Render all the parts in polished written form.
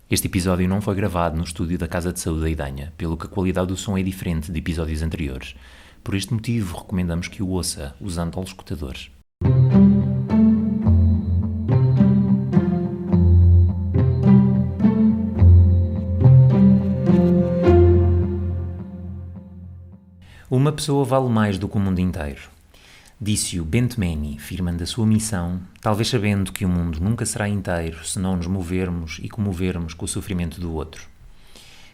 Este episódio não foi gravado no estúdio da Casa de Saúde da Idanha, pelo que a qualidade do som é diferente de episódios anteriores. Por este motivo, recomendamos que o ouça usando auscultadores. Uma pessoa vale mais do que o mundo inteiro. Disse-o Bentemeni, firmando a sua missão, talvez sabendo que o mundo nunca será inteiro se não nos movermos e comovermos com o sofrimento do outro.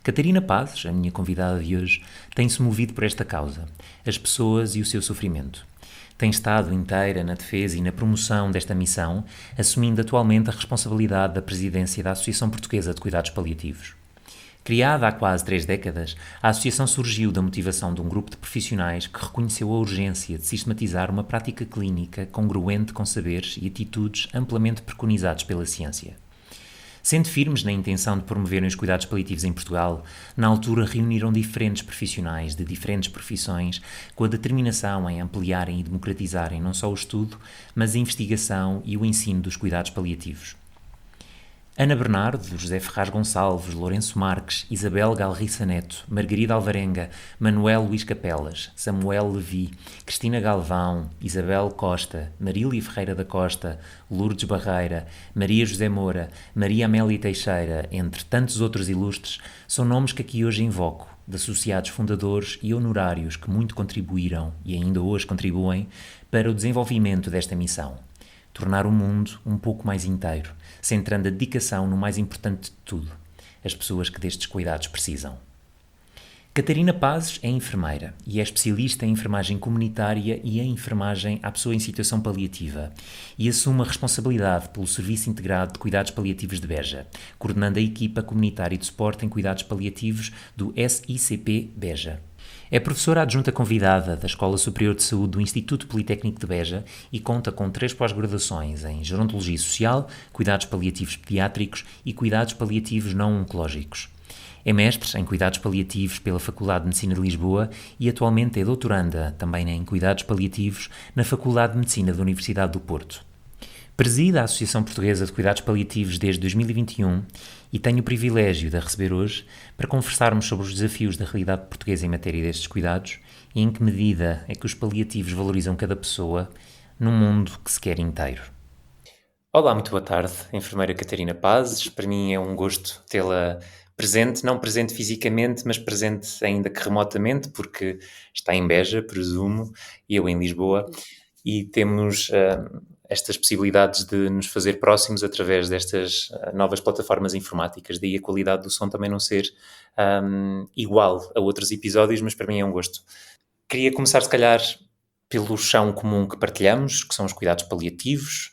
Catarina Pazes, a minha convidada de hoje, tem-se movido por esta causa, as pessoas e o seu sofrimento. Tem estado inteira na defesa e na promoção desta missão, assumindo atualmente a responsabilidade da presidência da Associação Portuguesa de Cuidados Paliativos. Criada há quase 3 décadas, a associação surgiu da motivação de um grupo de profissionais que reconheceu a urgência de sistematizar uma prática clínica congruente com saberes e atitudes amplamente preconizados pela ciência. Sendo firmes na intenção de promoverem os cuidados paliativos em Portugal, na altura reuniram diferentes profissionais de diferentes profissões com a determinação em ampliarem e democratizarem não só o estudo, mas a investigação e o ensino dos cuidados paliativos. Ana Bernardo, José Ferraz Gonçalves, Lourenço Marques, Isabel Galriça Neto, Margarida Alvarenga, Manuel Luís Capelas, Samuel Levi, Cristina Galvão, Isabel Costa, Marília Ferreira da Costa, Lourdes Barreira, Maria José Moura, Maria Amélia Teixeira, entre tantos outros ilustres, são nomes que aqui hoje invoco, de associados fundadores e honorários que muito contribuíram e ainda hoje contribuem para o desenvolvimento desta missão. Tornar o mundo um pouco mais inteiro, centrando a dedicação no mais importante de tudo, as pessoas que destes cuidados precisam. Catarina Pazes é enfermeira e é especialista em enfermagem comunitária e em enfermagem à pessoa em situação paliativa e assume a responsabilidade pelo Serviço Integrado de Cuidados Paliativos de Beja, coordenando a equipa comunitária de suporte em cuidados paliativos do SICP Beja. É professora adjunta convidada da Escola Superior de Saúde do Instituto Politécnico de Beja e conta com 3 pós-graduações em Gerontologia Social, Cuidados Paliativos Pediátricos e Cuidados Paliativos Não Oncológicos. É mestre em Cuidados Paliativos pela Faculdade de Medicina de Lisboa e atualmente é doutoranda, também em Cuidados Paliativos, na Faculdade de Medicina da Universidade do Porto. Preside a Associação Portuguesa de Cuidados Paliativos desde 2021 e tenho o privilégio de a receber hoje para conversarmos sobre os desafios da realidade portuguesa em matéria destes cuidados e em que medida é que os paliativos valorizam cada pessoa num mundo que se quer inteiro. Olá, muito boa tarde, enfermeira Catarina Pazes. Para mim é um gosto tê-la presente, não presente fisicamente, mas presente ainda que remotamente, porque está em Beja, presumo, e eu em Lisboa, e temos estas possibilidades de nos fazer próximos através destas novas plataformas informáticas, daí a qualidade do som também não ser igual a outros episódios, mas para mim é um gosto. Queria começar, se calhar, pelo chão comum que partilhamos, que são os cuidados paliativos.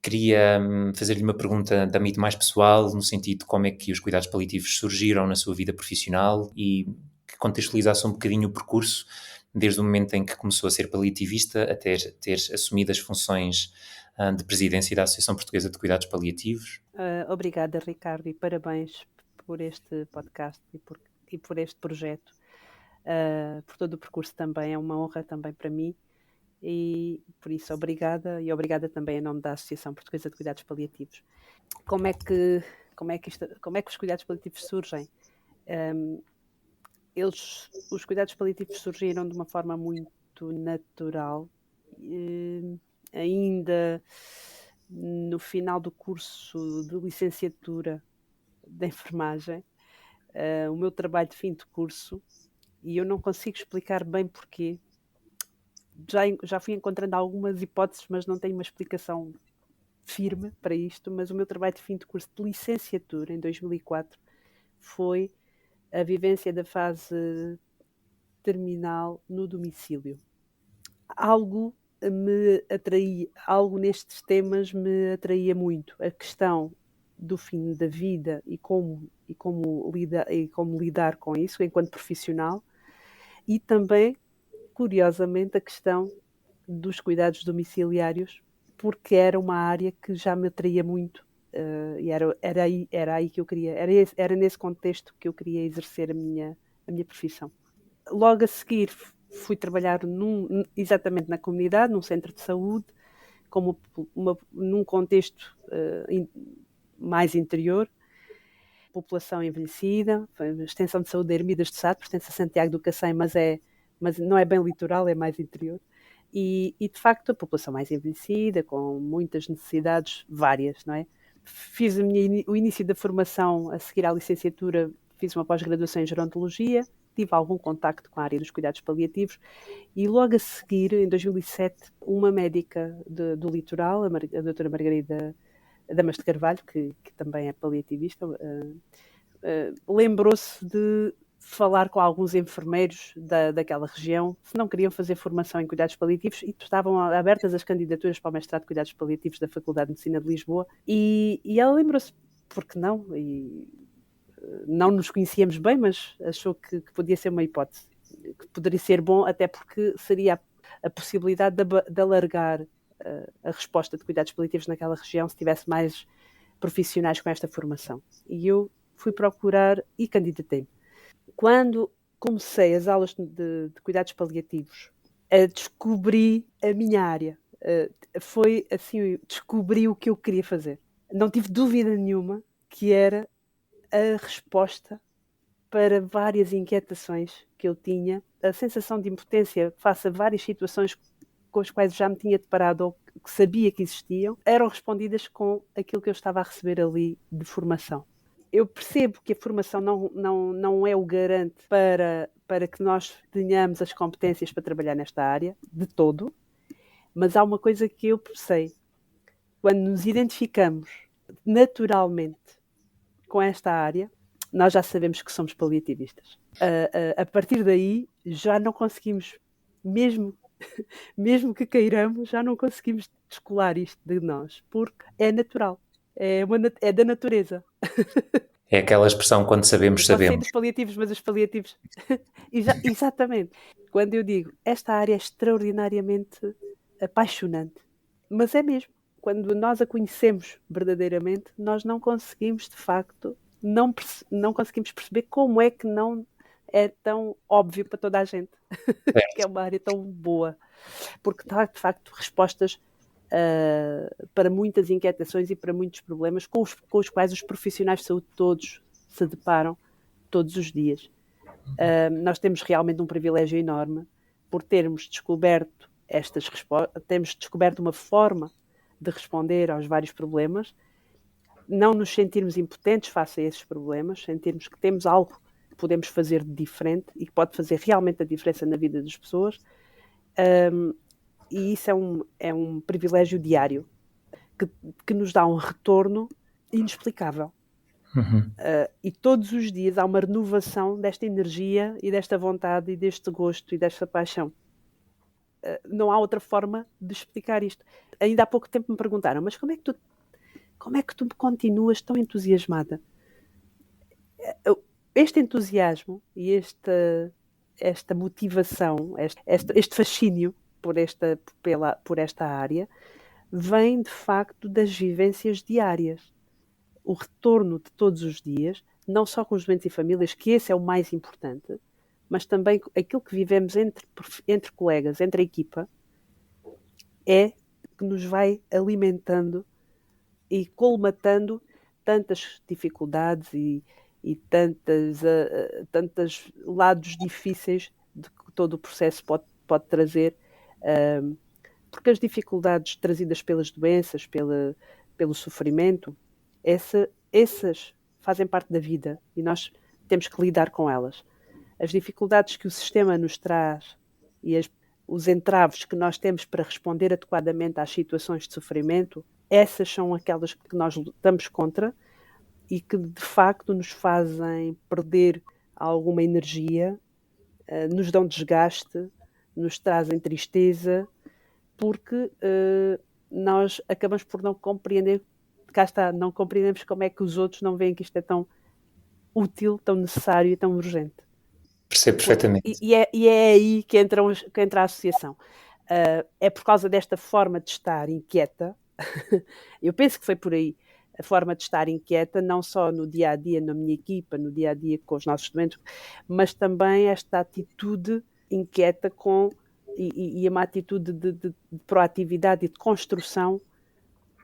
Queria fazer-lhe uma pergunta de âmbito mais pessoal, no sentido de como é que os cuidados paliativos surgiram na sua vida profissional e que contextualizasse um bocadinho o percurso, desde o momento em que começou a ser paliativista até ter assumido as funções de presidência da Associação Portuguesa de Cuidados Paliativos. Obrigada, Ricardo, e parabéns por este podcast e por este projeto. Por todo o percurso também, é uma honra também para mim. E por isso, obrigada, e obrigada também em nome da Associação Portuguesa de Cuidados Paliativos. Como é que os cuidados paliativos surgem? Os cuidados paliativos surgiram de uma forma muito natural, ainda no final do curso de licenciatura de enfermagem, o meu trabalho de fim de curso, e eu não consigo explicar bem porquê. Já fui encontrando algumas hipóteses, mas não tenho uma explicação firme para isto, mas o meu trabalho de fim de curso de licenciatura, em 2004, foi a vivência da fase terminal no domicílio. Algo nestes temas me atraía muito, a questão do fim da vida e como lidar com isso enquanto profissional, e também, curiosamente, a questão dos cuidados domiciliários, porque era uma área que já me atraía muito, e era aí que eu queria, era nesse contexto que eu queria exercer a minha profissão. Logo a seguir fui trabalhar exatamente na comunidade, num centro de saúde, num contexto mais interior, população envelhecida, a extensão de saúde da Ermidas de Sá, pertence a Santiago do Cacém, mas não é bem litoral, é mais interior. E de facto a população mais envelhecida, com muitas necessidades várias, não é? Fiz o início da formação a seguir à licenciatura, fiz uma pós-graduação em gerontologia, tive algum contacto com a área dos cuidados paliativos e logo a seguir, em 2007, uma médica do litoral, a doutora Margarida Damas de Carvalho, que também é paliativista, lembrou-se de falar com alguns enfermeiros daquela região, se não queriam fazer formação em cuidados paliativos, e estavam abertas as candidaturas para o mestrado de cuidados paliativos da Faculdade de Medicina de Lisboa, e ela lembrou-se, porque não, e não nos conhecíamos bem, mas achou que podia ser uma hipótese, que poderia ser bom, até porque seria a possibilidade de alargar a resposta de cuidados paliativos naquela região se tivesse mais profissionais com esta formação. E eu fui procurar e candidatei-me. Quando comecei as aulas de cuidados paliativos, descobri a minha área. Foi assim, descobri o que eu queria fazer. Não tive dúvida nenhuma que era a resposta para várias inquietações que eu tinha, a sensação de impotência face a várias situações com as quais já me tinha deparado ou que sabia que existiam, eram respondidas com aquilo que eu estava a receber ali de formação. Eu percebo que a formação não é o garante para que nós tenhamos as competências para trabalhar nesta área, de todo, mas há uma coisa que eu sei. Quando nos identificamos naturalmente com esta área, nós já sabemos que somos paliativistas. A partir daí, já não conseguimos, mesmo que queiramos, já não conseguimos descolar isto de nós, porque é natural, é da natureza. É aquela expressão, quando sabemos, Não sei sabemos. dos paliativos, mas os paliativos... Exatamente. Quando eu digo, esta área é extraordinariamente apaixonante, mas é mesmo. Quando nós a conhecemos verdadeiramente, nós não conseguimos, de facto, não conseguimos perceber como é que não é tão óbvio para toda a gente que é uma área tão boa, porque dá, de facto, respostas para muitas inquietações e para muitos problemas com os quais os profissionais de saúde todos se deparam todos os dias. Nós temos realmente um privilégio enorme por termos descoberto estas respostas, temos descoberto uma forma de responder aos vários problemas, não nos sentirmos impotentes face a esses problemas, sentirmos que temos algo que podemos fazer de diferente e que pode fazer realmente a diferença na vida das pessoas, e isso é um privilégio diário que nos dá um retorno inexplicável. E todos os dias há uma renovação desta energia e desta vontade e deste gosto e desta paixão. Não há outra forma de explicar isto. Ainda há pouco tempo me perguntaram, mas como é que tu continuas tão entusiasmada? Este entusiasmo e esta motivação, este fascínio por esta área, vem de facto das vivências diárias. O retorno de todos os dias, não só com os doentes e famílias, que esse é o mais importante, mas também aquilo que vivemos entre colegas, entre a equipa, é que nos vai alimentando e colmatando tantas dificuldades e tantos lados difíceis de que todo o processo pode trazer, porque as dificuldades trazidas pelas doenças, pelo sofrimento, essas fazem parte da vida e nós temos que lidar com elas. As dificuldades que o sistema nos traz e os entraves que nós temos para responder adequadamente às situações de sofrimento, essas são aquelas que nós lutamos contra e que de facto nos fazem perder alguma energia, nos dão desgaste, nos trazem tristeza, porque nós acabamos por não compreender, cá está, não compreendemos como é que os outros não veem que isto é tão útil, tão necessário e tão urgente. Percebo perfeitamente. E é aí que entra a associação. É por causa desta forma de estar inquieta, eu penso que foi por aí, a forma de estar inquieta, não só no dia-a-dia, na minha equipa, no dia-a-dia com os nossos doentes, mas também esta atitude inquieta e uma atitude de proatividade e de construção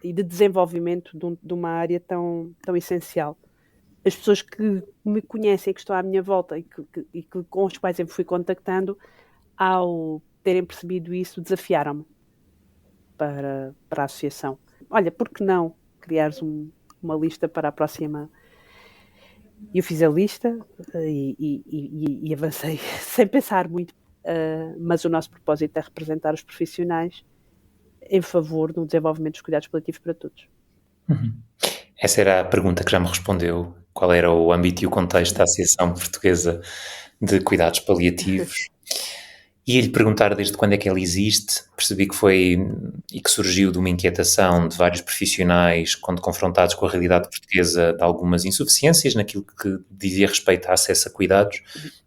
e de desenvolvimento de uma área tão essencial. as pessoas que me conhecem, que estão à minha volta com os quais eu fui contactando, ao terem percebido isso, desafiaram-me para a associação. Olha, por que não criares uma lista para a próxima? Eu fiz a lista e avancei sem pensar muito, mas o nosso propósito é representar os profissionais em favor do desenvolvimento dos cuidados paliativos para todos. Essa era a pergunta que já me respondeu. Qual era o âmbito e o contexto da Associação Portuguesa de Cuidados Paliativos? E lhe perguntar desde quando é que ela existe. Percebi que foi e que surgiu de uma inquietação de vários profissionais quando confrontados com a realidade portuguesa de algumas insuficiências naquilo que dizia respeito a acesso a cuidados.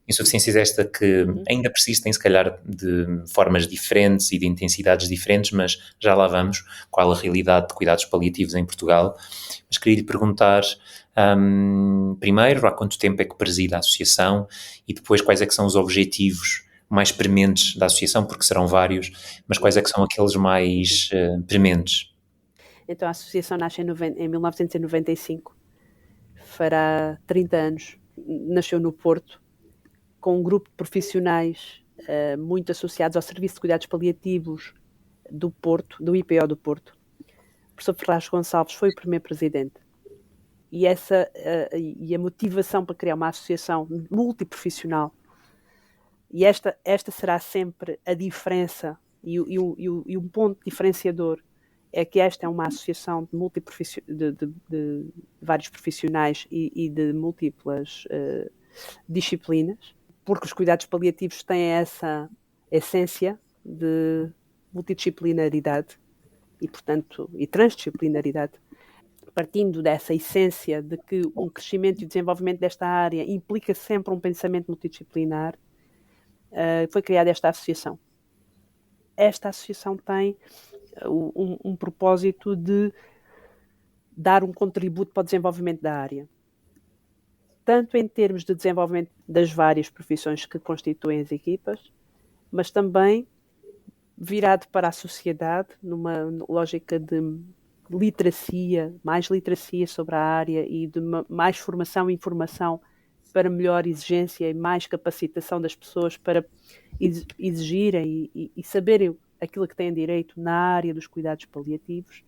Insuficiências esta que ainda persistem, se calhar, de formas diferentes e de intensidades diferentes, mas já lá vamos, qual a realidade de cuidados paliativos em Portugal. Mas queria lhe perguntar, primeiro, há quanto tempo é que preside a associação e depois quais é que são os objetivos mais prementes da associação, porque serão vários, mas quais é que são aqueles mais prementes? Então, a associação nasce em 1995, fará 30 anos, nasceu no Porto, com um grupo de profissionais muito associados ao Serviço de Cuidados Paliativos do Porto, do IPO do Porto. O professor Ferraz Gonçalves foi o primeiro presidente. E a motivação para criar uma associação multiprofissional, e esta será sempre a diferença e um ponto diferenciador, é que esta é uma associação de vários profissionais e de múltiplas disciplinas, porque os cuidados paliativos têm essa essência de multidisciplinaridade e, portanto, e transdisciplinaridade. Partindo dessa essência de que um crescimento e desenvolvimento desta área implica sempre um pensamento multidisciplinar, foi criada esta associação. Esta associação tem um propósito de dar um contributo para o desenvolvimento da área, tanto em termos de desenvolvimento das várias profissões que constituem as equipas, mas também virado para a sociedade, numa lógica de literacia, mais literacia sobre a área e de mais formação e informação para melhor exigência e mais capacitação das pessoas para exigirem e saberem aquilo que têm direito na área dos cuidados paliativos,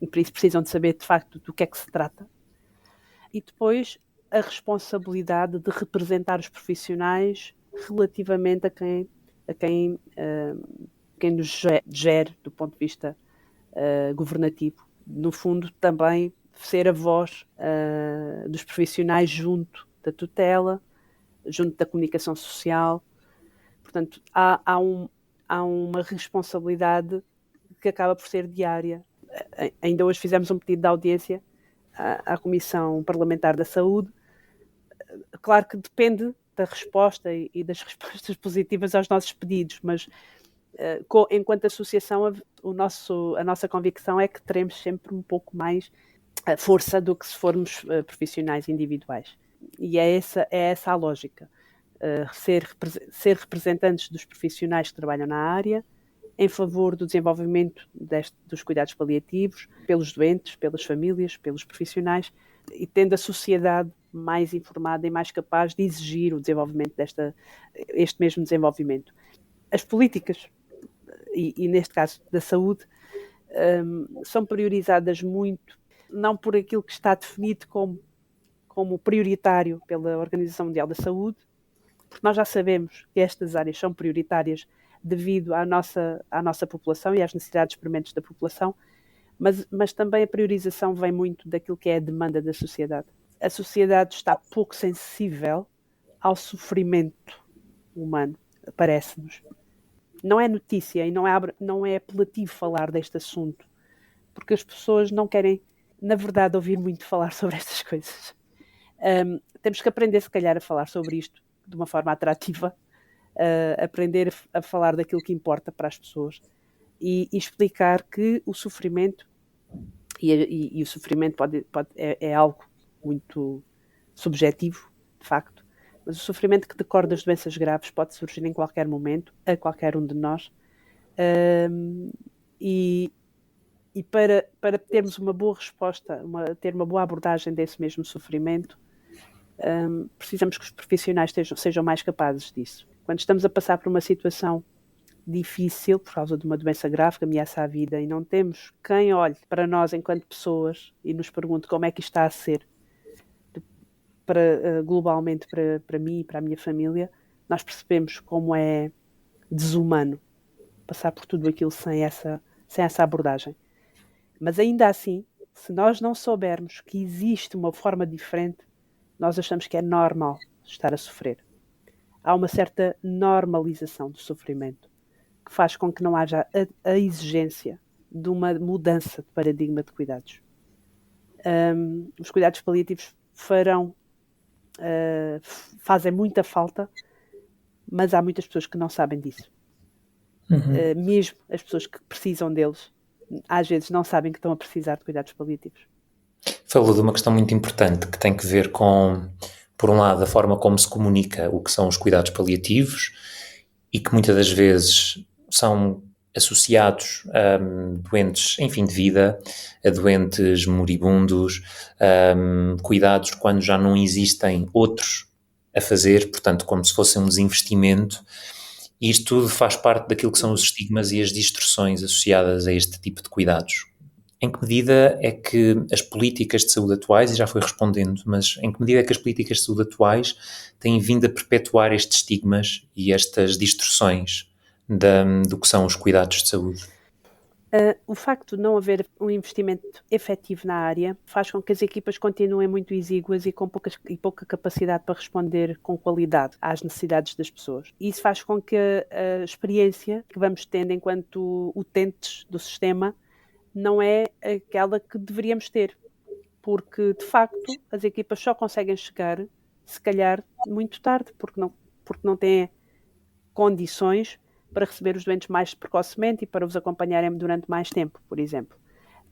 e por isso precisam de saber de facto do que é que se trata. E depois a responsabilidade de representar os profissionais relativamente a quem nos gere do ponto de vista governativo. No fundo, também ser a voz dos profissionais junto da tutela, junto da comunicação social. Portanto, há uma responsabilidade que acaba por ser diária. Ainda hoje fizemos um pedido de audiência à Comissão Parlamentar da Saúde. Claro que depende da resposta e das respostas positivas aos nossos pedidos, mas enquanto associação, a nossa convicção é que teremos sempre um pouco mais força do que se formos profissionais individuais. E é essa a lógica. Ser representantes dos profissionais que trabalham na área, em favor do desenvolvimento dos cuidados paliativos, pelos doentes, pelas famílias, pelos profissionais, e tendo a sociedade mais informada e mais capaz de exigir o desenvolvimento este mesmo desenvolvimento. As políticas, e neste caso da saúde, são priorizadas muito, não por aquilo que está definido como prioritário pela Organização Mundial da Saúde, porque nós já sabemos que estas áreas são prioritárias devido à nossa população e às necessidades prementes da população, mas também a priorização vem muito daquilo que é a demanda da sociedade. A sociedade está pouco sensível ao sofrimento humano, parece-nos. Não é notícia e não é apelativo falar deste assunto, porque as pessoas não querem, na verdade, ouvir muito falar sobre estas coisas. Temos que aprender, se calhar, a falar sobre isto de uma forma atrativa, aprender a falar daquilo que importa para as pessoas e explicar que o sofrimento, e o sofrimento é algo muito subjetivo, de facto, mas o sofrimento que decorre das doenças graves pode surgir em qualquer momento, a qualquer um de nós, e para termos uma boa resposta, ter uma boa abordagem desse mesmo sofrimento, Precisamos que os profissionais sejam mais capazes disso. Quando estamos a passar por uma situação difícil, por causa de uma doença grave que ameaça a vida, e não temos quem olhe para nós enquanto pessoas e nos pergunte como é que isto está a ser globalmente para mim e para a minha família, nós percebemos como é desumano passar por tudo aquilo sem essa abordagem. Mas ainda assim, se nós não soubermos que existe uma forma diferente, nós achamos que é normal estar a sofrer. Há uma certa normalização do sofrimento que faz com que não haja a exigência de uma mudança de paradigma de cuidados. Os cuidados paliativos fazem muita falta, mas há muitas pessoas que não sabem disso. Mesmo as pessoas que precisam deles, às vezes não sabem que estão a precisar de cuidados paliativos. Falou de uma questão muito importante que tem que ver com, por um lado, a forma como se comunica o que são os cuidados paliativos e que muitas das vezes são associados a doentes em fim de vida, a doentes moribundos, cuidados quando já não existem outros a fazer, portanto, como se fosse um desinvestimento. E isto tudo faz parte daquilo que são os estigmas e as distorções associadas a este tipo de cuidados. Em que medida é que as políticas de saúde atuais, e já foi respondendo, mas em que medida é que as políticas de saúde atuais têm vindo a perpetuar estes estigmas e estas distorções do que são os cuidados de saúde? O facto de não haver um investimento efetivo na área faz com que as equipas continuem muito exíguas e com pouca capacidade para responder com qualidade às necessidades das pessoas. Isso faz com que a experiência que vamos tendo enquanto utentes do sistema não é aquela que deveríamos ter, porque de facto as equipas só conseguem chegar, se calhar, muito tarde, porque não têm condições para receber os doentes mais precocemente e para os acompanharem durante mais tempo, por exemplo.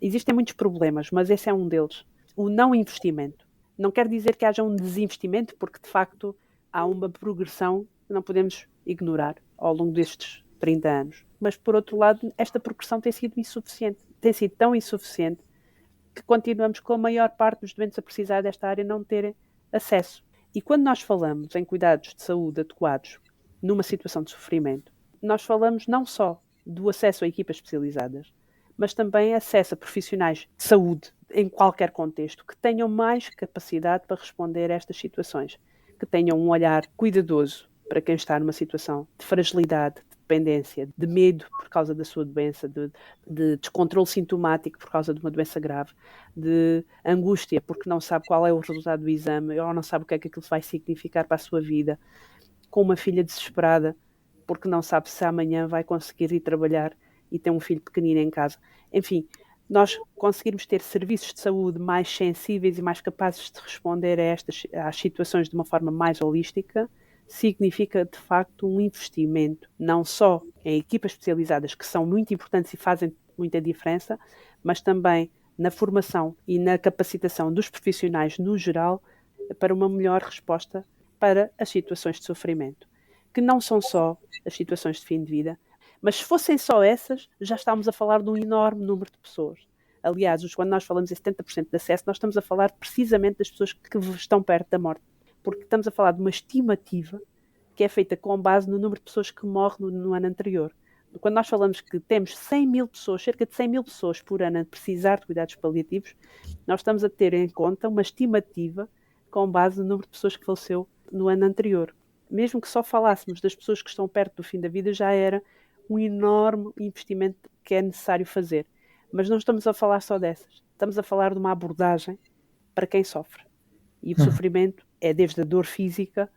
Existem muitos problemas, mas esse é um deles. O não investimento. Não quer dizer que haja um desinvestimento, porque de facto há uma progressão que não podemos ignorar ao longo destes 30 anos. Mas, por outro lado, esta progressão tem sido insuficiente. Tem sido tão insuficiente que continuamos com a maior parte dos doentes a precisar desta área não terem acesso. E quando nós falamos em cuidados de saúde adequados numa situação de sofrimento, nós falamos não só do acesso a equipas especializadas, mas também acesso a profissionais de saúde em qualquer contexto que tenham mais capacidade para responder a estas situações, que tenham um olhar cuidadoso para quem está numa situação de fragilidade, de dependência, de medo por causa da sua doença, de descontrole sintomático por causa de uma doença grave, de angústia porque não sabe qual é o resultado do exame ou não sabe o que é que aquilo vai significar para a sua vida, com uma filha desesperada porque não sabe se amanhã vai conseguir ir trabalhar e tem um filho pequenino em casa. Enfim, nós conseguirmos ter serviços de saúde mais sensíveis e mais capazes de responder às situações de uma forma mais holística, significa de facto um investimento, não só em equipas especializadas que são muito importantes e fazem muita diferença, mas também na formação e na capacitação dos profissionais no geral para uma melhor resposta para as situações de sofrimento, que não são só as situações de fim de vida, mas se fossem só essas, já estamos a falar de um enorme número de pessoas. Aliás, quando nós falamos em 70% de acesso, nós estamos a falar precisamente das pessoas que estão perto da morte, porque estamos a falar de uma estimativa que é feita com base no número de pessoas que morrem no ano anterior. Quando nós falamos que temos 100 mil pessoas, cerca de 100 mil pessoas por ano a precisar de cuidados paliativos, nós estamos a ter em conta uma estimativa com base no número de pessoas que faleceu no ano anterior. Mesmo que só falássemos das pessoas que estão perto do fim da vida, já era um enorme investimento que é necessário fazer. Mas não estamos a falar só dessas. Estamos a falar de uma abordagem para quem sofre. E o sofrimento é desde a dor física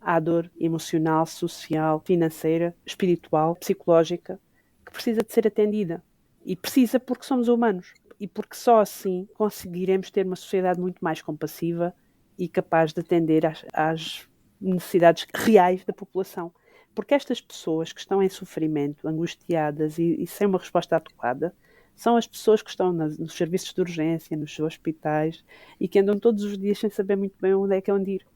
à dor emocional, social, financeira, espiritual, psicológica, que precisa de ser atendida. E precisa porque somos humanos. E porque só assim conseguiremos ter uma sociedade muito mais compassiva e capaz de atender às necessidades reais da população. Porque estas pessoas que estão em sofrimento, angustiadas e sem uma resposta adequada, são as pessoas que estão nos serviços de urgência, nos hospitais e que andam todos os dias sem saber muito bem onde é que é onde ir.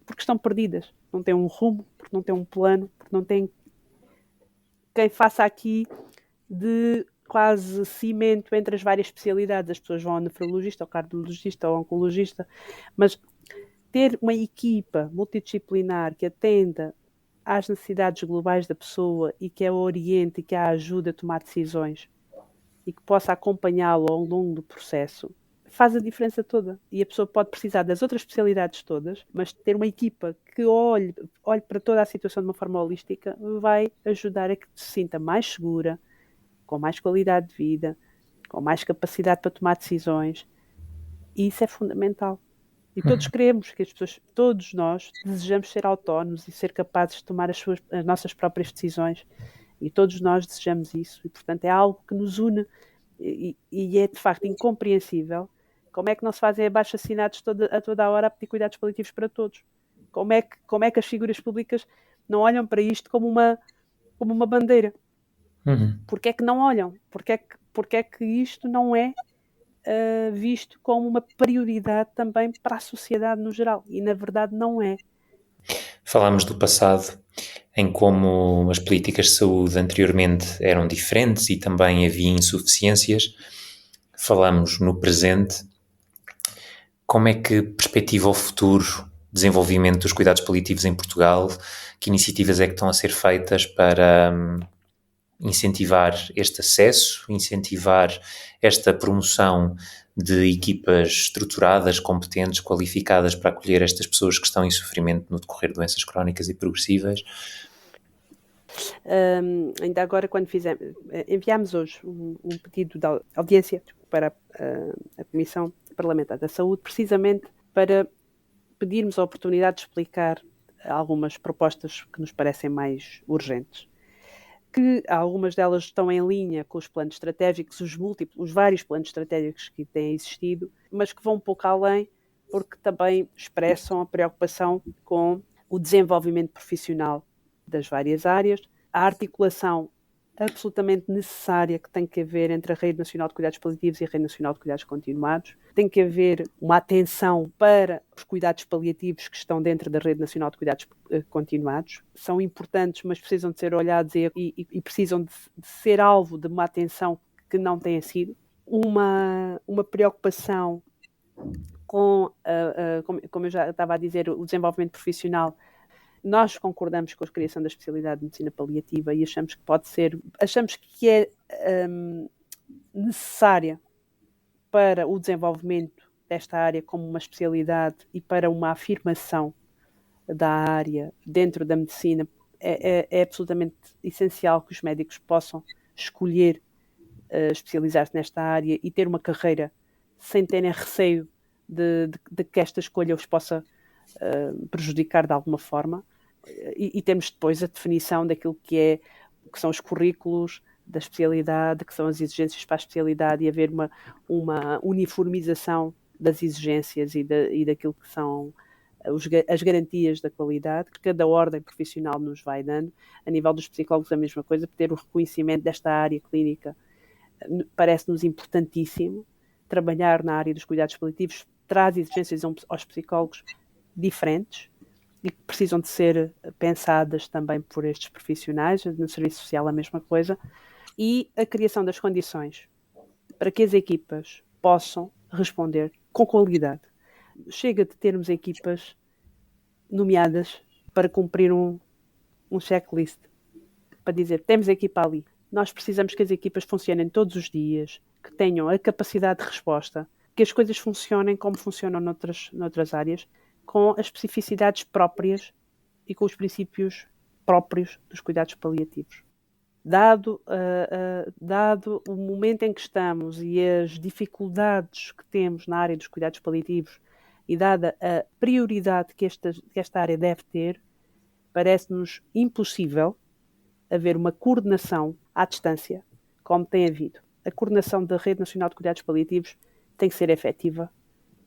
Porque estão perdidas, não têm um rumo, porque não têm um plano, porque não têm quem faça aqui de quase cimento entre as várias especialidades. As pessoas vão ao nefrologista, ao cardiologista, ao oncologista, mas ter uma equipa multidisciplinar que atenda às necessidades globais da pessoa e que a oriente e que a ajude a tomar decisões e que possa acompanhá-lo ao longo do processo, faz a diferença toda. E a pessoa pode precisar das outras especialidades todas, mas ter uma equipa que olhe para toda a situação de uma forma holística vai ajudar a que se sinta mais segura, com mais qualidade de vida, com mais capacidade para tomar decisões. E isso é fundamental. E todos queremos que as pessoas, todos nós, desejamos ser autónomos e ser capazes de tomar as nossas próprias decisões. E todos nós desejamos isso. E, portanto, é algo que nos une e é, de facto, incompreensível como é que não se fazem abaixo-assinados a toda a hora a pedir cuidados paliativos para todos. Como é que as figuras públicas não olham para isto como uma bandeira? Porquê é que não olham? Porquê é que isto não é visto como uma prioridade também para a sociedade no geral? E, na verdade, não é. Falámos do passado, em como as políticas de saúde anteriormente eram diferentes e também havia insuficiências. Falamos no presente. Como é que perspectiva o futuro desenvolvimento dos cuidados paliativos em Portugal? Que iniciativas é que estão a ser feitas para incentivar este acesso, incentivar esta promoção de equipas estruturadas, competentes, qualificadas para acolher estas pessoas que estão em sofrimento no decorrer de doenças crónicas e progressivas? Ainda agora, quando enviámos hoje um pedido de audiência para a Comissão Parlamentar da Saúde, precisamente para pedirmos a oportunidade de explicar algumas propostas que nos parecem mais urgentes. Que algumas delas estão em linha com os planos estratégicos, os vários planos estratégicos que têm existido, mas que vão um pouco além, porque também expressam a preocupação com o desenvolvimento profissional das várias áreas, a articulação absolutamente necessária que tem que haver entre a Rede Nacional de Cuidados Paliativos e a Rede Nacional de Cuidados Continuados. Tem que haver uma atenção para os cuidados paliativos que estão dentro da Rede Nacional de Cuidados Continuados. São importantes, mas precisam de ser olhados e precisam de ser alvo de uma atenção que não tenha sido. Uma preocupação com, como eu já estava a dizer, o desenvolvimento profissional. Nós concordamos com a criação da especialidade de medicina paliativa e achamos que é necessária para o desenvolvimento desta área como uma especialidade e para uma afirmação da área dentro da medicina. É absolutamente essencial que os médicos possam escolher especializar-se nesta área e ter uma carreira sem terem receio de que esta escolha os possa prejudicar de alguma forma. E temos depois a definição daquilo que são os currículos da especialidade, que são as exigências para a especialidade, e haver uma uniformização das exigências e daquilo que são as garantias da qualidade que cada ordem profissional nos vai dando. A nível dos psicólogos a mesma coisa, ter o reconhecimento desta área clínica parece-nos importantíssimo. Trabalhar na área dos cuidados paliativos traz exigências aos psicólogos diferentes e que precisam de ser pensadas também por estes profissionais. No serviço social a mesma coisa. E a criação das condições para que as equipas possam responder com qualidade. Chega de termos equipas nomeadas para cumprir um checklist, para dizer, temos a equipa ali. Nós precisamos que as equipas funcionem todos os dias, que tenham a capacidade de resposta, que as coisas funcionem como funcionam noutras áreas, com as especificidades próprias e com os princípios próprios dos cuidados paliativos. Dado o momento em que estamos e as dificuldades que temos na área dos cuidados paliativos e dada a prioridade que esta área deve ter, parece-nos impossível haver uma coordenação à distância, como tem havido. A coordenação da Rede Nacional de Cuidados Paliativos tem que ser efetiva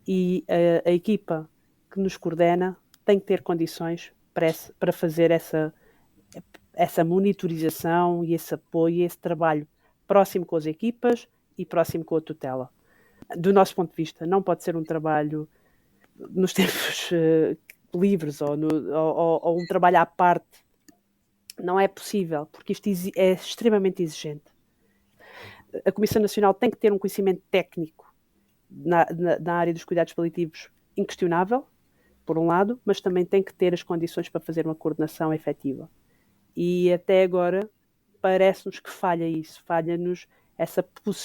e a equipa que nos coordena tem que ter condições para fazer essa monitorização e esse apoio e esse trabalho próximo com as equipas e próximo com a tutela. Do nosso ponto de vista, não pode ser um trabalho nos tempos livres ou um trabalho à parte. Não é possível, porque isto é extremamente exigente. A Comissão Nacional tem que ter um conhecimento técnico na área dos cuidados paliativos inquestionável, por um lado, mas também tem que ter as condições para fazer uma coordenação efetiva. E até agora parece-nos que falha-nos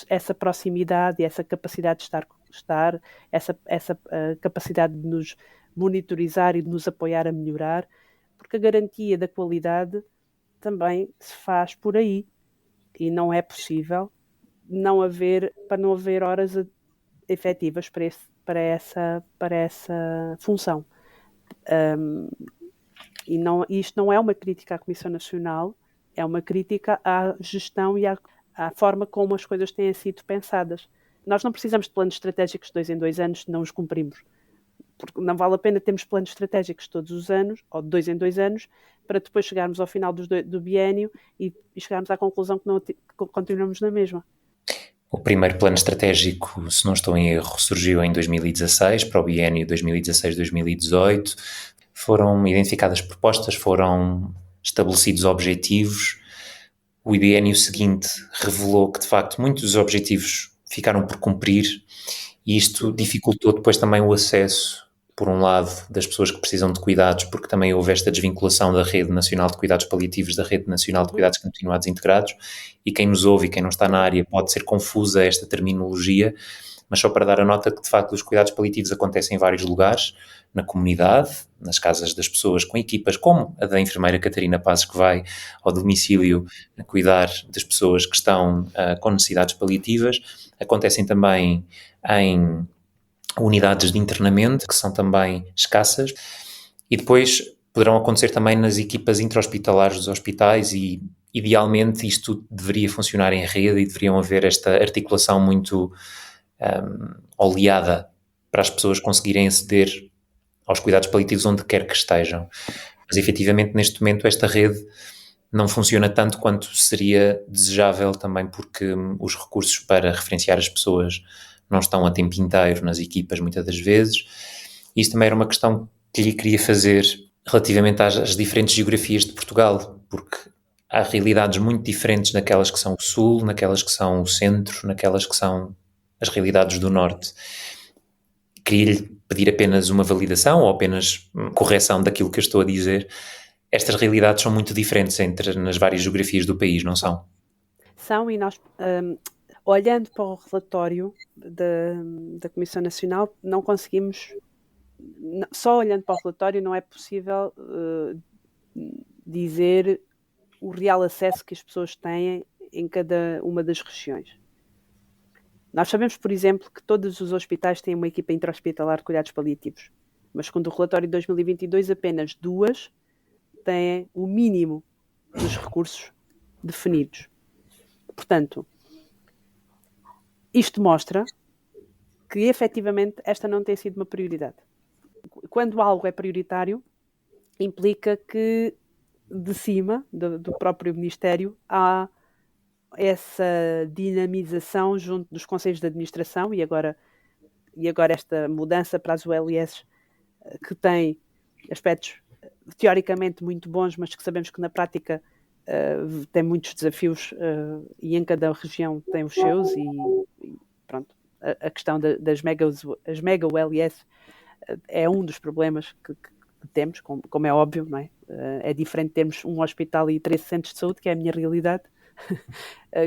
essa proximidade e essa capacidade de estar essa capacidade de nos monitorizar e de nos apoiar a melhorar, porque a garantia da qualidade também se faz por aí e não é possível para não haver horas efetivas para essa função. Isto não é uma crítica à Comissão Nacional, é uma crítica à gestão e à forma como as coisas têm sido pensadas. Nós não precisamos de planos estratégicos de 2 em 2 anos se não os cumprimos. Porque não vale a pena termos planos estratégicos todos os anos, ou de 2 em 2 anos, para depois chegarmos ao final do biénio e chegarmos à conclusão que continuamos na mesma. O primeiro plano estratégico, se não estou em erro, surgiu em 2016, para o biénio 2016-2018. Foram identificadas propostas, foram estabelecidos objetivos. O biénio seguinte revelou que, de facto, muitos dos objetivos ficaram por cumprir e isto dificultou depois também o acesso, por um lado, das pessoas que precisam de cuidados, porque também houve esta desvinculação da Rede Nacional de Cuidados Paliativos da Rede Nacional de Cuidados Continuados Integrados, e quem nos ouve e quem não está na área pode ser confusa esta terminologia, mas só para dar a nota que, de facto, os cuidados paliativos acontecem em vários lugares, na comunidade, nas casas das pessoas, com equipas como a da enfermeira Catarina Pazes, que vai ao domicílio a cuidar das pessoas que estão com necessidades paliativas. Acontecem também em unidades de internamento, que são também escassas, e depois poderão acontecer também nas equipas intra-hospitalares dos hospitais e, idealmente, isto deveria funcionar em rede e deveriam haver esta articulação muito oleada para as pessoas conseguirem aceder aos cuidados paliativos onde quer que estejam. Mas, efetivamente, neste momento, esta rede não funciona tanto quanto seria desejável, também porque os recursos para referenciar as pessoas não estão a tempo inteiro nas equipas, muitas das vezes. Isto também era uma questão que lhe queria fazer relativamente às diferentes geografias de Portugal, porque há realidades muito diferentes naquelas que são o sul, naquelas que são o centro, naquelas que são as realidades do norte. Queria-lhe pedir apenas uma validação ou apenas correção daquilo que eu estou a dizer. Estas realidades são muito diferentes nas várias geografias do país, não são? São, e nós, olhando para o relatório da Comissão Nacional, não conseguimos, só olhando para o relatório não é possível dizer o real acesso que as pessoas têm em cada uma das regiões. Nós sabemos, por exemplo, que todos os hospitais têm uma equipa intra-hospitalar de cuidados paliativos, mas segundo o relatório de 2022, apenas 2 têm o mínimo dos recursos definidos. Portanto, isto mostra que, efetivamente, esta não tem sido uma prioridade. Quando algo é prioritário, implica que, de cima do próprio Ministério, há essa dinamização junto dos conselhos de administração e agora esta mudança para as ULS, que tem aspectos teoricamente muito bons, mas que sabemos que na prática tem muitos desafios e em cada região tem os seus e pronto, a questão das mega ULS é um dos problemas que temos, como é óbvio, não é? É diferente termos um hospital e 13 centros de saúde, que é a minha realidade,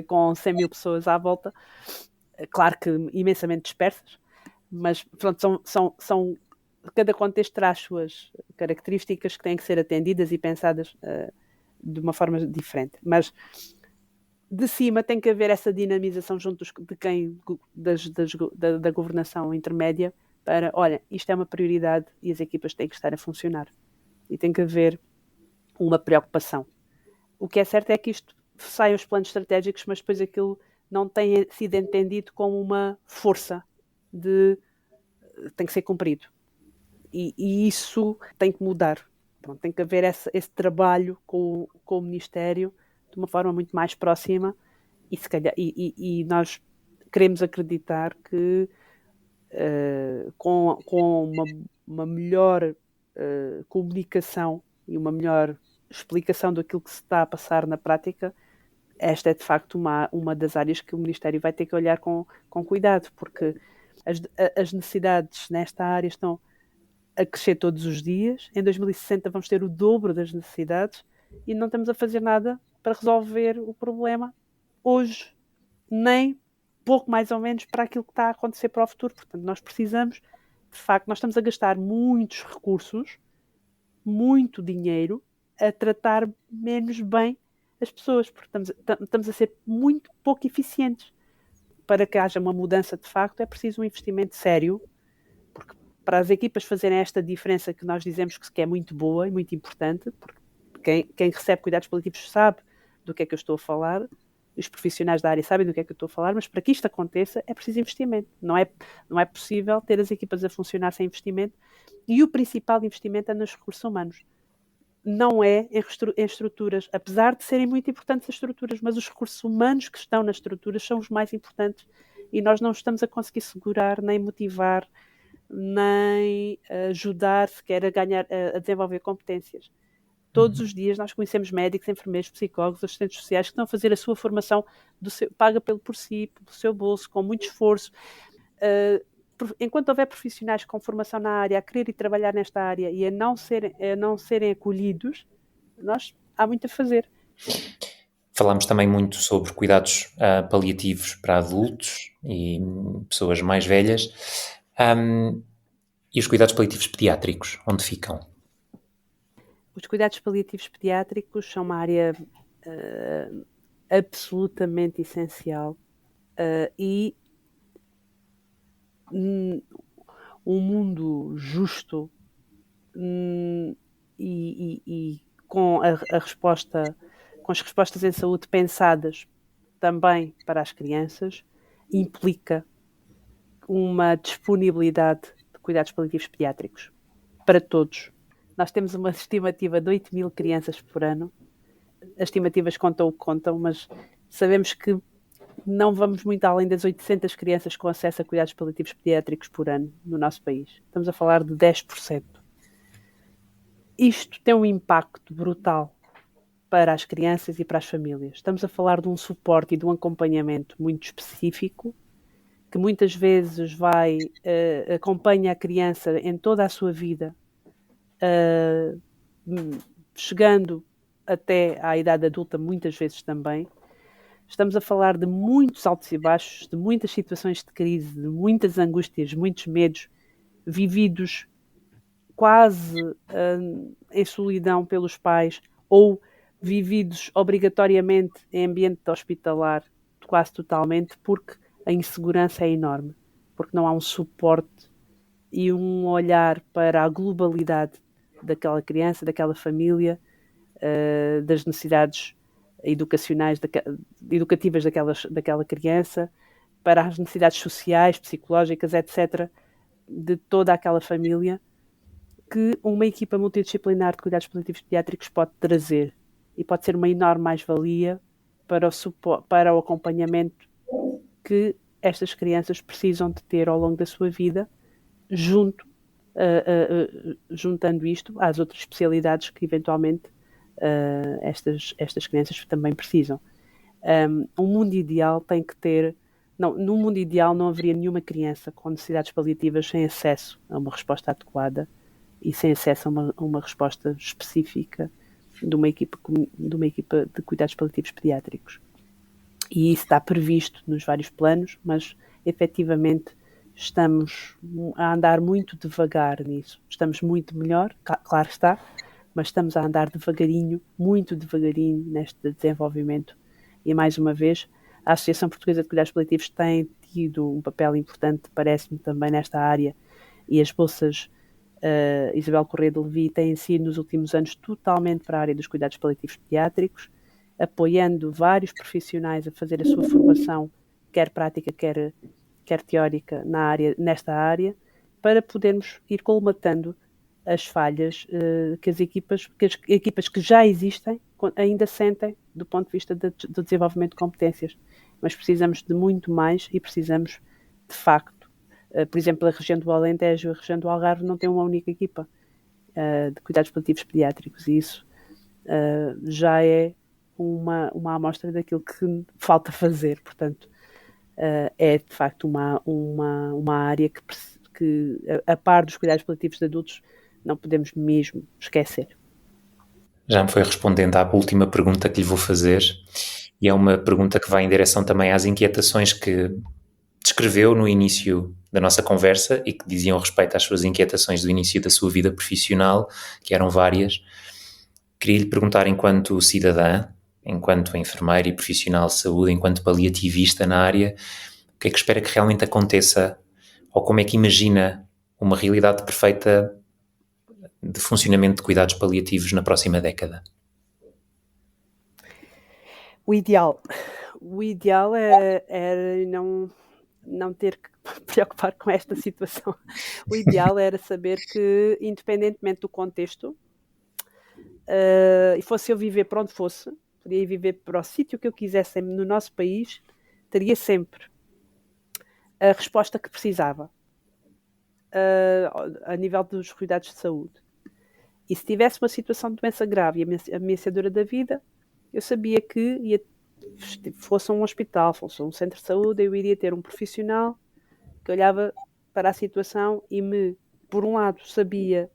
com 100 mil pessoas à volta, claro que imensamente dispersas, mas pronto, são cada contexto traz suas características que têm que ser atendidas e pensadas de uma forma diferente, mas de cima tem que haver essa dinamização junto da governação intermédia para, olha, isto é uma prioridade e as equipas têm que estar a funcionar e tem que haver uma preocupação. O que é certo é que isto sai aos planos estratégicos, mas depois aquilo não tem sido entendido como uma força tem que ser cumprido. E isso tem que mudar. Pronto, tem que haver esse trabalho com o Ministério de uma forma muito mais próxima e, se calhar, e nós queremos acreditar que com uma melhor comunicação e uma melhor explicação daquilo que se está a passar na prática, esta é de facto uma das áreas que o Ministério vai ter que olhar com cuidado, porque as necessidades nesta área estão a crescer todos os dias. Em 2060 vamos ter o dobro das necessidades e não estamos a fazer nada para resolver o problema hoje, nem pouco mais ou menos para aquilo que está a acontecer para o futuro. Portanto, nós precisamos, de facto, nós estamos a gastar muitos recursos, muito dinheiro, a tratar menos bem as pessoas, porque estamos a ser muito pouco eficientes. Para que haja uma mudança de facto é preciso um investimento sério, porque para as equipas fazerem esta diferença que nós dizemos que é muito boa e muito importante, porque quem recebe cuidados paliativos sabe do que é que eu estou a falar, os profissionais da área sabem do que é que eu estou a falar, mas para que isto aconteça é preciso investimento. Não é possível ter as equipas a funcionar sem investimento, e o principal investimento é nos recursos humanos. Não é em estruturas, apesar de serem muito importantes as estruturas, mas os recursos humanos que estão nas estruturas são os mais importantes e nós não estamos a conseguir segurar, nem motivar, nem ajudar sequer a desenvolver competências. Todos os dias nós conhecemos médicos, enfermeiros, psicólogos, assistentes sociais que estão a fazer a sua formação paga por si, pelo seu bolso, com muito esforço. Enquanto houver profissionais com formação na área, a querer ir trabalhar nesta área e a não serem acolhidos, há muito a fazer. Falámos também muito sobre cuidados paliativos para adultos e pessoas mais velhas. E os cuidados paliativos pediátricos, onde ficam? Os cuidados paliativos pediátricos são uma área absolutamente essencial e um mundo justo e com a resposta, com as respostas em saúde pensadas também para as crianças, implica uma disponibilidade de cuidados paliativos pediátricos para todos. Nós temos uma estimativa de 8.000 crianças por ano. As estimativas contam o que contam, mas sabemos que não vamos muito além das 800 crianças com acesso a cuidados paliativos pediátricos por ano no nosso país. Estamos a falar de 10%. Isto tem um impacto brutal para as crianças e para as famílias. Estamos a falar de um suporte e de um acompanhamento muito específico, que muitas vezes acompanha a criança em toda a sua vida, chegando até à idade adulta, muitas vezes também. Estamos a falar de muitos altos e baixos, de muitas situações de crise, de muitas angústias, muitos medos, vividos quase em solidão pelos pais ou vividos obrigatoriamente em ambiente hospitalar, quase totalmente, porque a insegurança é enorme, porque não há um suporte e um olhar para a globalidade daquela criança, daquela família, das necessidades educativas daquela criança, para as necessidades sociais, psicológicas, etc., de toda aquela família, que uma equipa multidisciplinar de cuidados paliativos pediátricos pode trazer e pode ser uma enorme mais-valia para o acompanhamento que estas crianças precisam de ter ao longo da sua vida, juntando isto às outras especialidades que eventualmente estas crianças também precisam. Um mundo ideal tem que ter... num mundo ideal não haveria nenhuma criança com necessidades paliativas sem acesso a uma resposta adequada e sem acesso a uma resposta específica de uma equipa de cuidados paliativos pediátricos. E isso está previsto nos vários planos, mas efetivamente estamos a andar muito devagar nisso. Estamos muito melhor, claro está, mas estamos a andar devagarinho, muito devagarinho neste desenvolvimento. E mais uma vez, a Associação Portuguesa de Cuidados Paliativos tem tido um papel importante, parece-me, também nesta área, e as bolsas Isabel Correia de Levi têm sido nos últimos anos totalmente para a área dos cuidados paliativos pediátricos, apoiando vários profissionais a fazer a sua formação, quer prática, quer teórica, nesta área, para podermos ir colmatando as falhas que as equipas que já existem ainda sentem do ponto de vista do desenvolvimento de competências. Mas precisamos de muito mais e precisamos, de facto, por exemplo, a região do Alentejo e a região do Algarve não tem uma única equipa de cuidados paliativos pediátricos, e isso já é uma amostra daquilo que falta fazer. Portanto, é de facto uma área que que, a par dos cuidados paliativos de adultos, não podemos mesmo esquecer. Já me foi respondendo à última pergunta que lhe vou fazer, e é uma pergunta que vai em direção também às inquietações que descreveu no início da nossa conversa e que diziam respeito às suas inquietações do início da sua vida profissional, que eram várias. Queria lhe perguntar, enquanto cidadã, enquanto enfermeira e profissional de saúde, enquanto paliativista na área, o que é que espera que realmente aconteça, ou como é que imagina uma realidade perfeita de funcionamento de cuidados paliativos na próxima década? O ideal era não ter que preocupar com esta situação. O ideal era saber que, independentemente do contexto, e fosse eu viver para onde fosse, podia viver para o sítio que eu quisesse no nosso país, teria sempre a resposta que precisava a nível dos cuidados de saúde. E se tivesse uma situação de doença grave e ameaçadora da vida, eu sabia que fosse um hospital, fosse um centro de saúde, eu iria ter um profissional que olhava para a situação e por um lado, sabia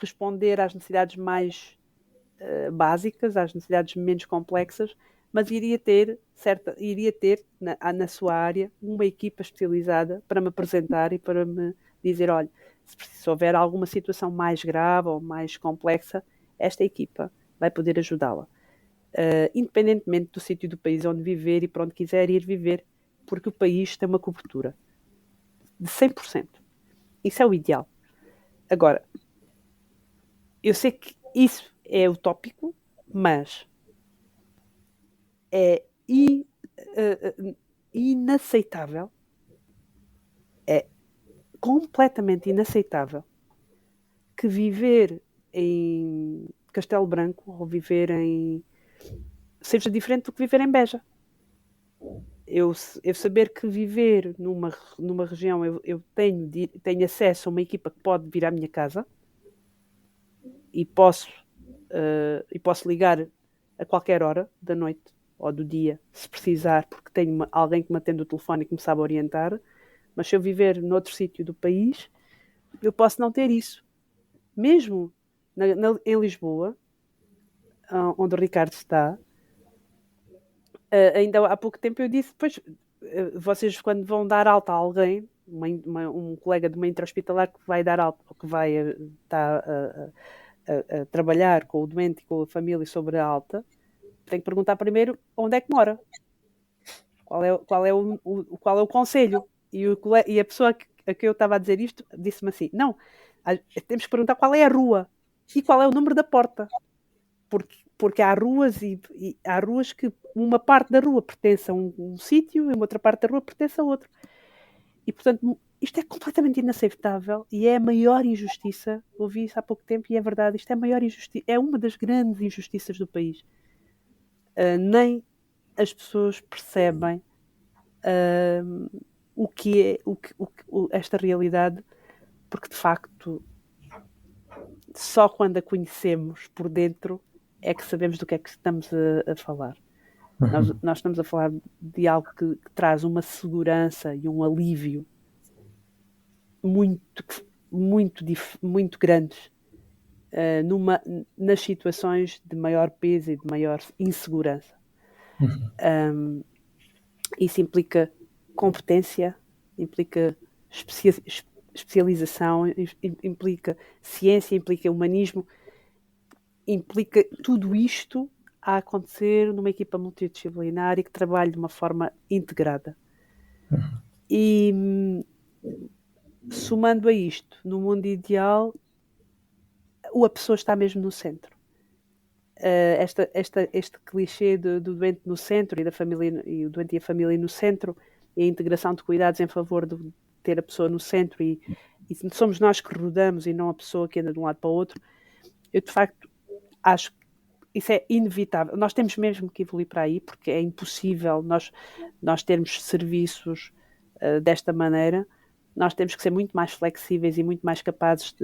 responder às necessidades mais básicas, às necessidades menos complexas, mas iria ter na sua área uma equipa especializada para me apresentar e para me dizer, olha, se houver alguma situação mais grave ou mais complexa, esta equipa vai poder ajudá-la. Independentemente do sítio do país onde viver e para onde quiser ir viver, porque o país tem uma cobertura de 100%. Isso é o ideal. Agora, eu sei que isso é utópico, mas é inaceitável, é completamente inaceitável que viver em Castelo Branco ou viver seja diferente do que viver em Beja. Eu saber que viver numa região, eu tenho acesso a uma equipa que pode vir à minha casa e posso ligar a qualquer hora da noite ou do dia, se precisar, porque tenho alguém que me atende o telefone e que me sabe orientar. Mas se eu viver noutro sítio do país, eu posso não ter isso. Mesmo em Lisboa, onde o Ricardo está, ainda há pouco tempo eu disse, pois, vocês quando vão dar alta a alguém, um colega de uma intra-hospitalar que vai dar alta, ou que vai estar a trabalhar com o doente e com a família sobre a alta, tem que perguntar primeiro onde é que mora, qual é o conselho. E a pessoa a que eu estava a dizer isto disse-me assim, não, temos que perguntar qual é a rua e qual é o número da porta, porque há ruas e há ruas que uma parte da rua pertence a um sítio e uma outra parte da rua pertence a outro. E, portanto, isto é completamente inaceitável e é a maior injustiça. Ouvi isso há pouco tempo e é verdade, isto é a maior injustiça, é uma das grandes injustiças do país. Nem as pessoas percebem o que é esta realidade, porque de facto só quando a conhecemos por dentro é que sabemos do que é que estamos a falar. Nós estamos a falar de algo que traz uma segurança e um alívio muito grandes nas situações de maior peso e de maior insegurança. Isso implica competência, implica especialização, implica ciência, implica humanismo, implica tudo isto a acontecer numa equipa multidisciplinar e que trabalhe de uma forma integrada. E somando a isto, no mundo ideal, a pessoa está mesmo no centro. Este clichê do doente no centro e da família, e o doente e a família no centro, e a integração de cuidados em favor de ter a pessoa no centro e somos nós que rodamos e não a pessoa que anda de um lado para o outro. Eu de facto acho que isso é inevitável. Nós temos mesmo que evoluir para aí, porque é impossível nós termos serviços desta maneira. Nós temos que ser muito mais flexíveis e muito mais capazes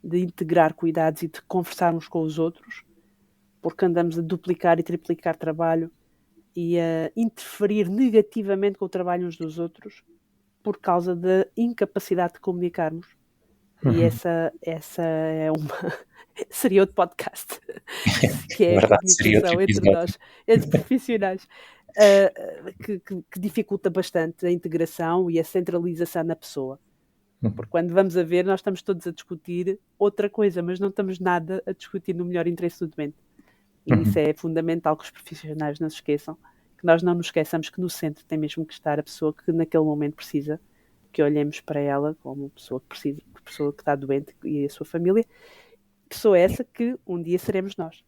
de integrar cuidados e de conversar uns com os outros, porque andamos a duplicar e triplicar trabalho e a interferir negativamente com o trabalho uns dos outros, por causa da incapacidade de comunicarmos. E essa é uma seria outro podcast, que é a Verdade, seria outro comunicação entre episódio. nós, entre profissionais, que dificulta bastante a integração e a centralização na pessoa. Porque quando vamos a ver, nós estamos todos a discutir outra coisa, mas não estamos nada a discutir no melhor interesse do doente. E isso é fundamental que os profissionais não se esqueçam, que nós não nos esqueçamos que no centro tem mesmo que estar a pessoa que naquele momento precisa, que olhemos para ela como pessoa que precisa, pessoa que está doente e a sua família, pessoa essa que um dia seremos nós.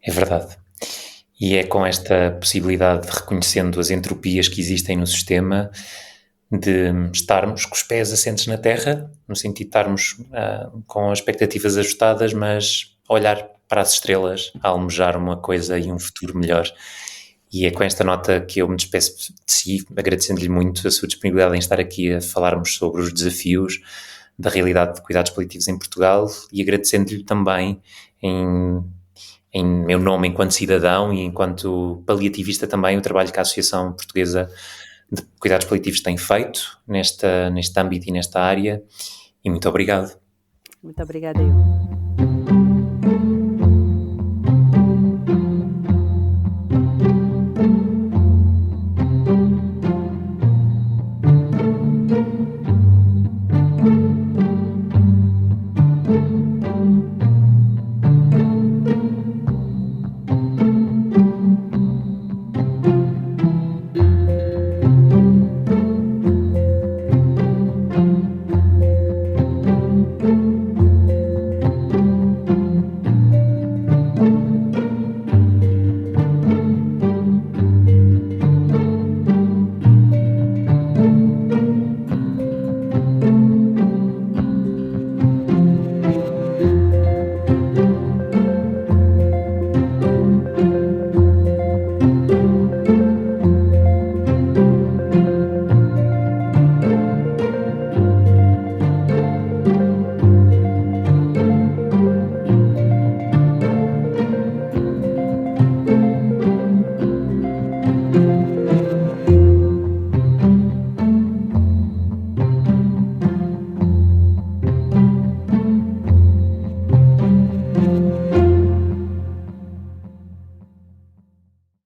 É verdade. E é com esta possibilidade de reconhecendo as entropias que existem no sistema, de estarmos com os pés assentes na terra, no sentido de estarmos com as expectativas ajustadas, mas a olhar para as estrelas, a almejar uma coisa e um futuro melhor. E é com esta nota que eu me despeço de si, agradecendo-lhe muito a sua disponibilidade em estar aqui a falarmos sobre os desafios da realidade de cuidados paliativos em Portugal e agradecendo-lhe também em meu nome enquanto cidadão e enquanto paliativista também o trabalho que a Associação Portuguesa de Cuidados Paliativos tem feito neste âmbito e nesta área. E muito obrigado. Muito obrigada, eu.